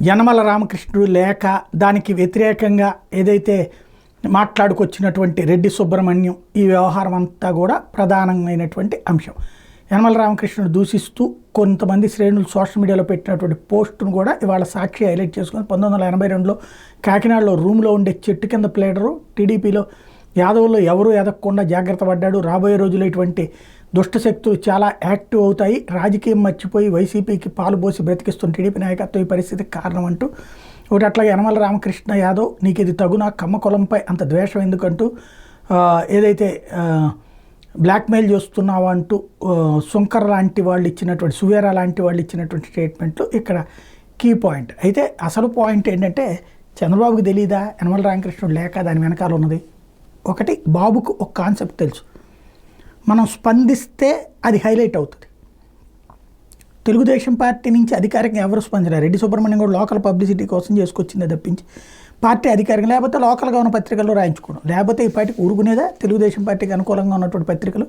యనమల రామకృష్ణుడు లేక దానికి వ్యతిరేకంగా ఏదైతే మాట్లాడుకొచ్చినటువంటి రెడ్డి సుబ్రహ్మణ్యం ఈ వ్యవహారం అంతా కూడా ప్రధానమైనటువంటి అంశం. యనమల రామకృష్ణుడు దూషిస్తూ కొంతమంది శ్రేణులు సోషల్ మీడియాలో పెట్టినటువంటి పోస్టును కూడా ఇవాళ సాక్షి హైలైట్ చేసుకుని 1982లో కాకినాడలో రూమ్లో ఉండే చెట్టు కింద ప్లేడరు టీడీపీలో యాదవుల్లో ఎవరూ ఎదగకుండా జాగ్రత్త పడ్డాడు. రాబోయే రోజుల్లో ఇటువంటి దుష్టశక్తులు చాలా యాక్టివ్ అవుతాయి, రాజకీయం మర్చిపోయి వైసీపీకి పాలు పోసి బ్రతికిస్తున్న టీడీపీ నాయకత్వం ఈ పరిస్థితికి కారణం అంటూ ఒకటి. అట్లాగే యనమల రామకృష్ణ యాదవ్ నీకు ఇది తగునా, కమ్మ కులంపై అంత ద్వేషం ఎందుకంటూ ఏదైతే బ్లాక్మెయిల్ చేస్తున్నావు అంటూ శంకర్ లాంటి వాళ్ళు ఇచ్చినటువంటి, సువేరా లాంటి వాళ్ళు ఇచ్చినటువంటి స్టేట్మెంట్లు ఇక్కడ కీ పాయింట్. అయితే అసలు పాయింట్ ఏంటంటే చంద్రబాబుకి తెలియదా యనమల రామకృష్ణుడు లేక దాని వెనకాల ఉన్నది? ఒకటి, బాబుకు ఒక కాన్సెప్ట్ తెలుసు, మనం స్పందిస్తే అది హైలైట్ అవుతుంది. తెలుగుదేశం పార్టీ నుంచి అధికారికంగా ఎవరు స్పందించారు? రెడ్డి సుబ్రహ్మణ్యం కూడా లోకల్ పబ్లిసిటీ కోసం చేసుకొచ్చిందే తప్పించి పార్టీ అధికారికంగా లేకపోతే లోకల్గా ఉన్న పత్రికల్లో రాయించుకోవడం, లేకపోతే ఈ పార్టీకి ఊరుకునేదా తెలుగుదేశం పార్టీకి అనుకూలంగా ఉన్నటువంటి పత్రికలు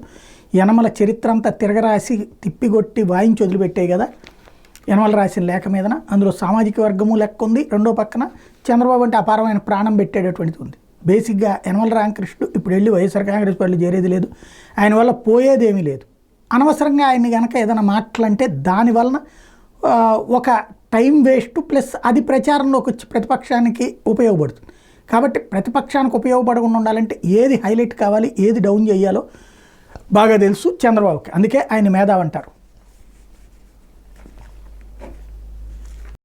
యనమల చరిత్ర అంతా తిరగరాసి తిప్పిగొట్టి వాయించి వదిలిపెట్టాయి కదా యనమల రాసిన లేఖ మీదన. అందులో సామాజిక వర్గము లెక్క ఉంది, రెండో పక్కన చంద్రబాబు అంటే అపారమైన ప్రాణం పెట్టేటటువంటిది ఉంది. బేసిక్గా యనమల రామకృష్ణుడు ఇప్పుడు వెళ్ళి వైఎస్ఆర్ కాంగ్రెస్ పార్టీ చేరేది లేదు, ఆయన వల్ల పోయేదేమీ లేదు. అనవసరంగా ఆయన్ని కనుక ఏదైనా మాటలంటే దానివలన ఒక టైం వేస్ట్, ప్లస్ అది ప్రచారంలోకి వచ్చి ప్రతిపక్షానికి ఉపయోగపడుతుంది. కాబట్టి ప్రతిపక్షానికి ఉపయోగపడకుండా ఉండాలంటే ఏది హైలైట్ కావాలి, ఏది డౌన్ చేయాలో బాగా తెలుసు చంద్రబాబుకి. అందుకే ఆయన మేధావి అంటారు.